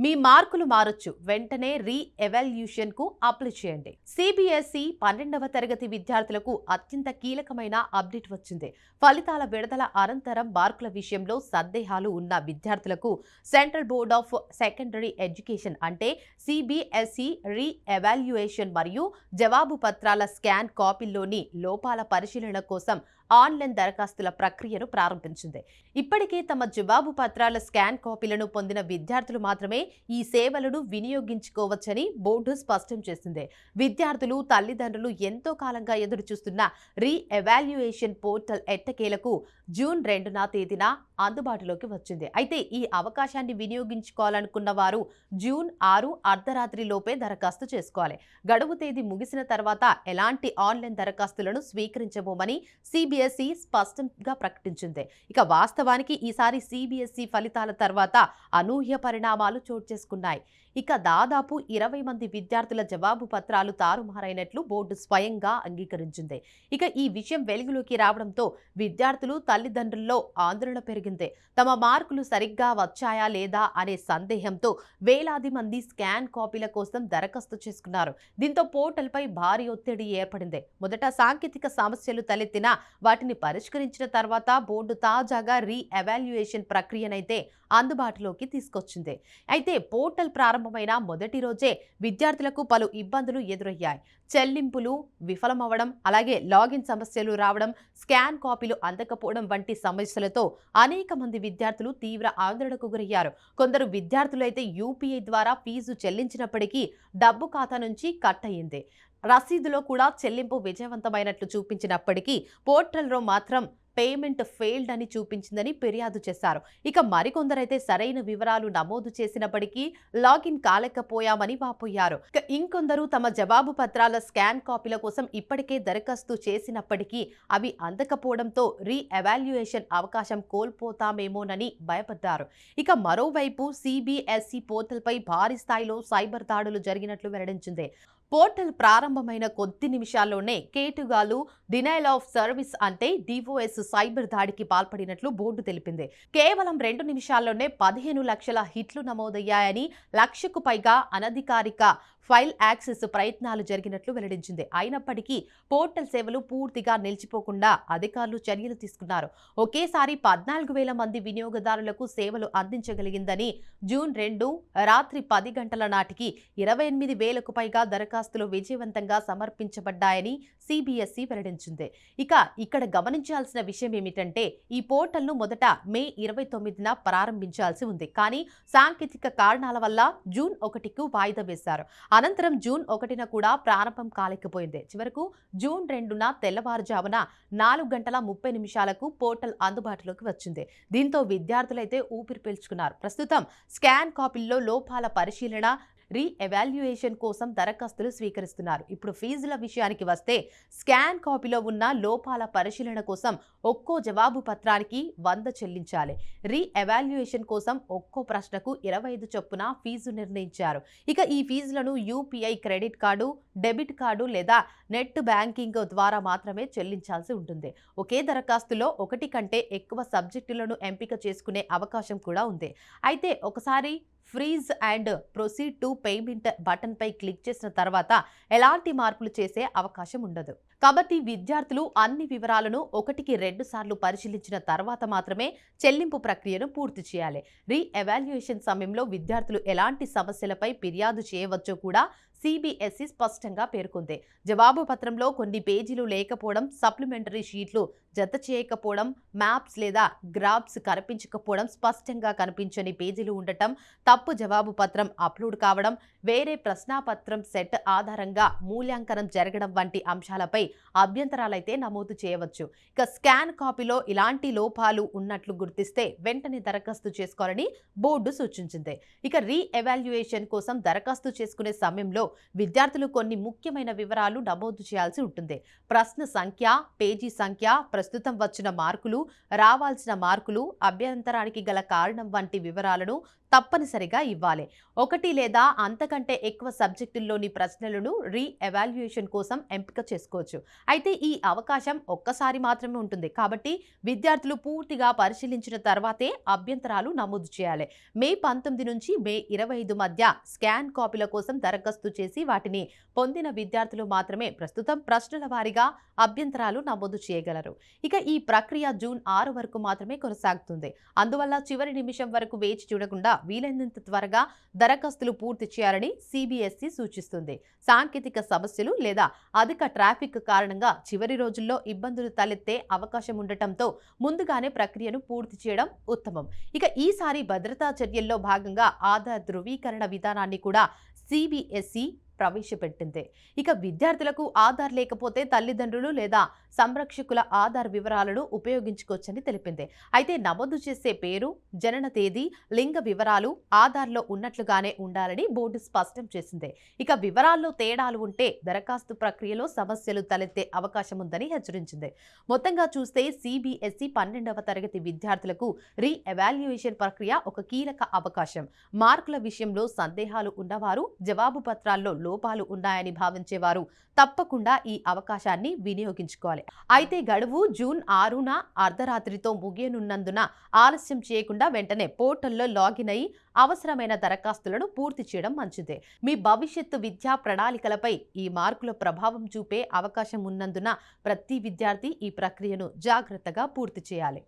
మీ మార్కులు మారొచ్చు. వెంటనే ఎవాల్యుయేషన్ కు అప్లై చేయండి. సిబిఎస్ఈ 12వ తరగతి విద్యార్థులకు అత్యంత కీలకమైన అప్డేట్ వచ్చింది. ఫలితాల విడుదల అనంతరం మార్కుల విషయంలో సందేహాలు ఉన్న విద్యార్థులకు central board of secondary education అంటే సిబిఎస్ఈ ఎవాల్యుయేషన్ మరియు జవాబు పత్రాల స్కాన్ కాపీల్లోని లోపాల పరిశీలన కోసం ఆన్లైన్ దరఖాస్తుల ప్రక్రియను ప్రారంభించింది. ఇప్పటికే తమ జవాబు పత్రాల స్కాన్ కాపీలను పొందిన విద్యార్థులు మాత్రమే ఈ సేవలను వినియోగించుకోవచ్చని బోర్డు స్పష్టం చేసింది. విద్యార్థులు, తల్లిదండ్రులు ఎంతో కాలంగా ఎదురుచూస్తున్న ఎవాల్యుయేషన్ పోర్టల్ ఎట్టకేలకు జూన్ 2వ తేదీన అందుబాటులోకి వచ్చింది. అయితే ఈ అవకాశాన్ని వినియోగించుకోవాలనుకున్న వారు జూన్ 6 అర్ధరాత్రి లోపే దరఖాస్తు చేసుకోవాలి. గడువు తేదీ ముగిసిన తర్వాత ఎలాంటి ఆన్లైన్ దరఖాస్తులను స్వీకరించబోమని సిబిఎస్ఈ స్పష్టంగా ప్రకటించింది. ఇక వాస్తవానికి ఈసారి సిబిఎస్ఈ ఫలితాల తర్వాత అనూహ్య పరిణామాలు చోటు చేసుకున్నాయి. ఇక దాదాపు 20 మంది విద్యార్థుల జవాబు పత్రాలు తారుమారైనట్లు బోర్డు స్వయంగా అంగీకరించింది. ఇక ఈ విషయం వెలుగులోకి రావడంతో విద్యార్థులు, తల్లిదండ్రుల్లో ఆందోళన పెరిగింది. తమ మార్కులు సరిగ్గా వచ్చాయా లేదా అనే సందేహంతో వేలాది మంది స్కాన్ కాపీల కోసం దరఖాస్తు చేసుకున్నారు. దీంతో పోర్టల్పై భారీ ఒత్తిడి ఏర్పడింది. మొదట సాంకేతిక సమస్యలు తలెత్తినా వాటిని పరిష్కరించిన తర్వాత బోర్డు తాజాగా ఎవాల్యుయేషన్ ప్రక్రియనైతే అందుబాటులోకి తీసుకొచ్చింది. అయితే పోర్టల్ ప్రారంభమైన మొదటి రోజే విద్యార్థులకు పలు ఇబ్బందులు ఎదురయ్యాయి. చెల్లింపులు విఫలమవడం, అలాగే లాగిన్ సమస్యలు రావడం, స్కాన్ కాపీలు అందకపోవడం వంటి సమస్యలతో అనేక మంది విద్యార్థులు తీవ్ర ఆందోళనకు గురయ్యారు. కొందరు విద్యార్థులైతే యూపీఐ ద్వారా ఫీజు చెల్లించినప్పటికీ డబ్బు ఖాతా నుంచి కట్ అయ్యింది. రసీదులో కూడా చెల్లింపు విజయవంతమైనట్లు చూపించినప్పటికీ పోర్టల్లో మాత్రం పేమెంట్ ఫెయిల్డ్ అని చూపించిందని ఫిర్యాదు చేశారు. ఇక మరికొందరైతే సరైన వివరాలు నమోదు చేసినప్పటికీ లాగిన్ కాలేకపోయామని వాపోయారు. ఇంకొందరు తమ జవాబు పత్రాల స్కాన్ కాపీల కోసం ఇప్పటికే దరఖాస్తు చేసినప్పటికీ అవి అందకపోవడంతో ఎవాల్యుయేషన్ అవకాశం కోల్పోతామేమోనని భయపడ్డారు. ఇక మరోవైపు సిబిఎస్ఈ పోర్టల్పై భారీ స్థాయిలో సైబర్ దాడులు జరిగినట్లు వెల్లడించింది. పోర్టల్ ప్రారంభమైన కొద్ది నిమిషాల్లోనే కేటుగాలు డినైల్ ఆఫ్ సర్వీస్ అంటే డిఓఎస్ సైబర్ దాడికి పాల్పడినట్లు బోర్డు తెలిపింది. కేవలం 2 నిమిషాల్లోనే 15 లక్షల హిట్లు నమోదయ్యాయని, 1,00,000కు పైగా అనధికారిక ఫైల్ యాక్సెస్ ప్రయత్నాలు జరిగినట్లు వెల్లడించింది. అయినప్పటికీ పోర్టల్ సేవలు పూర్తిగా నిలిచిపోకుండా అధికారులు చర్యలు తీసుకున్నారు. ఒకేసారి 14,000 మంది వినియోగదారులకు సేవలు అందించగలిగిందని, జూన్ 2 రాత్రి 10 గంటల నాటికి 28,000కు పైగా దరఖాస్తులు విజయవంతంగా సమర్పించబడ్డాయని సిబిఎస్ఈ వెల్లడించింది. ఇక ఇక్కడ గమనించాల్సిన విషయం ఏమిటంటే ఈ పోర్టల్ను మొదట మే 29న ప్రారంభించాల్సి ఉంది. కానీ సాంకేతిక కారణాల వల్ల జూన్ 1కు వాయిదా వేశారు. అనంతరం జూన్ 1న కూడా ప్రారంభం కాలేకపోయింది. చివరకు జూన్ 2న తెల్లవారుజామున 4:30 పోర్టల్ అందుబాటులోకి వచ్చింది. దీంతో విద్యార్థులైతే ఊపిరి పీల్చుకున్నారు. ప్రస్తుతం స్కాన్ కాపీల్లో లోపాల పరిశీలన, ఎవాల్యుయేషన్ కోసం దరఖాస్తులు స్వీకరిస్తున్నారు. ఇప్పుడు ఫీజుల విషయానికి వస్తే స్కాన్ కాపీలో ఉన్న లోపాల పరిశీలన కోసం ఒక్కో జవాబు పత్రానికి 100 చెల్లించాలి. ఎవాల్యుయేషన్ కోసం ఒక్కో ప్రశ్నకు 25 చొప్పున ఫీజు నిర్ణయించారు. ఇక ఈ ఫీజులను UPI credit card, debit card లేదా నెట్ బ్యాంకింగ్ ద్వారా మాత్రమే చెల్లించాల్సి ఉంటుంది. ఒకే దరఖాస్తులో 1 కంటే ఎక్కువ సబ్జెక్టులను ఎంపిక చేసుకునే అవకాశం కూడా ఉంది. అయితే ఒకసారి freeze and proceed to payment button పై క్లిక్ చేసిన తర్వాత ఎలాంటి మార్పులు చేసే అవకాశం ఉండదు. కాబట్టి విద్యార్థులు అన్ని వివరాలను 1కి 2 సార్లు పరిశీలించిన తర్వాత మాత్రమే చెల్లింపు ప్రక్రియను పూర్తి చేయాలి. ఎవాల్యుయేషన్ సమయంలో విద్యార్థులు ఎలాంటి సమస్యలపై ఫిర్యాదు చేయవచ్చో కూడా సిబిఎస్ఈ స్పష్టంగా పేర్కొంది. జవాబు పత్రంలో కొన్ని పేజీలు లేకపోవడం, సప్లిమెంటరీ షీట్లు జత చేయకపోవడం, మ్యాప్స్ లేదా గ్రాఫ్స్ కనిపించకపోవడం, స్పష్టంగా కనిపించని పేజీలు ఉండటం, తప్పు జవాబు పత్రం అప్లోడ్ కావడం, వేరే ప్రశ్నాపత్రం సెట్ ఆధారంగా మూల్యాంకనం జరగడం వంటి అంశాలపై అభ్యంతరాలైతే నమోదు చేయవచ్చు. ఇక స్కాన్ కాపీలో ఇలాంటి లోపాలు ఉన్నట్లు గుర్తిస్తే వెంటనే దరఖాస్తు చేసుకోవాలని బోర్డు సూచించింది. ఇక ఎవాల్యుయేషన్ కోసం దరఖాస్తు చేసుకునే సమయంలో విద్యార్థులు కొన్ని ముఖ్యమైన వివరాలు నమోదు చేయాల్సి ఉంటుంది. ప్రశ్న సంఖ్య, పేజీ సంఖ్య, ప్రస్తుతం వచ్చిన మార్కులు, రావాల్సిన మార్కులు, అభ్యంతరానికి గల కారణం వంటి వివరాలను తప్పనిసరిగా ఇవ్వాలి. 1 లేదా అంతకంటే ఎక్కువ సబ్జెక్టుల్లోని ప్రశ్నలను ఎవాల్యుయేషన్ కోసం ఎంపిక చేసుకోవచ్చు. అయితే ఈ అవకాశం ఒక్కసారి మాత్రమే ఉంటుంది. కాబట్టి విద్యార్థులు పూర్తిగా పరిశీలించిన తర్వాతే అభ్యంతరాలు నమోదు చేయాలి. మే 19 నుంచి మే 25 మధ్య స్కాన్ కాపీల కోసం దరఖాస్తు చేసి వాటిని పొందిన విద్యార్థులు మాత్రమే ప్రస్తుతం ప్రశ్నల వారీగా అభ్యంతరాలు నమోదు చేయగలరు. ఇక ఈ ప్రక్రియ జూన్ 6 వరకు మాత్రమే కొనసాగుతుంది. అందువల్ల చివరి నిమిషం వరకు వేచి చూడకుండా వీలైనంత త్వరగా దరఖాస్తులు పూర్తి చేయాలని సిబిఎస్ఈ సూచిస్తుంది. సాంకేతిక సమస్యలు లేదా అధిక ట్రాఫిక్ కారణంగా చివరి రోజుల్లో ఇబ్బందులు తలెత్తే అవకాశం ఉండటంతో ముందుగానే ప్రక్రియను పూర్తి చేయడం ఉత్తమం. ఇక ఈసారి భద్రతా చర్యల్లో భాగంగా ఆధార్ ధృవీకరణ విధానాన్ని కూడా సిబిఎస్ఈ ప్రవేశపెట్టింది. ఇక విద్యార్థులకు ఆధార్ లేకపోతే తల్లిదండ్రులు లేదా సంరక్షకుల ఆధార్ వివరాలను ఉపయోగించుకోవచ్చని తెలిపింది. అయితే నమోదు చేసే పేరు, జనన తేదీ, లింగ వివరాలు ఆధార్లో ఉన్నట్లుగానే ఉండాలని బోర్డు స్పష్టం చేసింది. ఇక వివరాల్లో తేడాలు ఉంటే దరఖాస్తు ప్రక్రియలో సమస్యలు తలెత్తే అవకాశం ఉందని హెచ్చరించింది. మొత్తంగా చూస్తే సిబిఎస్ఈ 12వ తరగతి విద్యార్థులకు రీ ఎవాల్యుయేషన్ ప్రక్రియ ఒక కీలక అవకాశం. మార్కుల విషయంలో సందేహాలు ఉన్నవారు, జవాబు పత్రాల్లో లోపాలు ఉన్నాయని భావించేవారు తప్పకుండా ఈ అవకాశాన్ని వినియోగించుకోవాలి. అయితే గడువు జూన్ 6న అర్ధరాత్రితో ముగియనున్నందున ఆలస్యం చేయకుండా వెంటనే పోర్టల్లో లాగిన్ అయి అవసరమైన దరఖాస్తులను పూర్తి చేయడం మంచిదే. మీ భవిష్యత్తు విద్యా ప్రణాళికలపై ఈ మార్కుల ప్రభావం చూపే అవకాశం ఉన్నందున ప్రతి విద్యార్థి ఈ ప్రక్రియను జాగ్రత్తగా పూర్తి చేయాలి.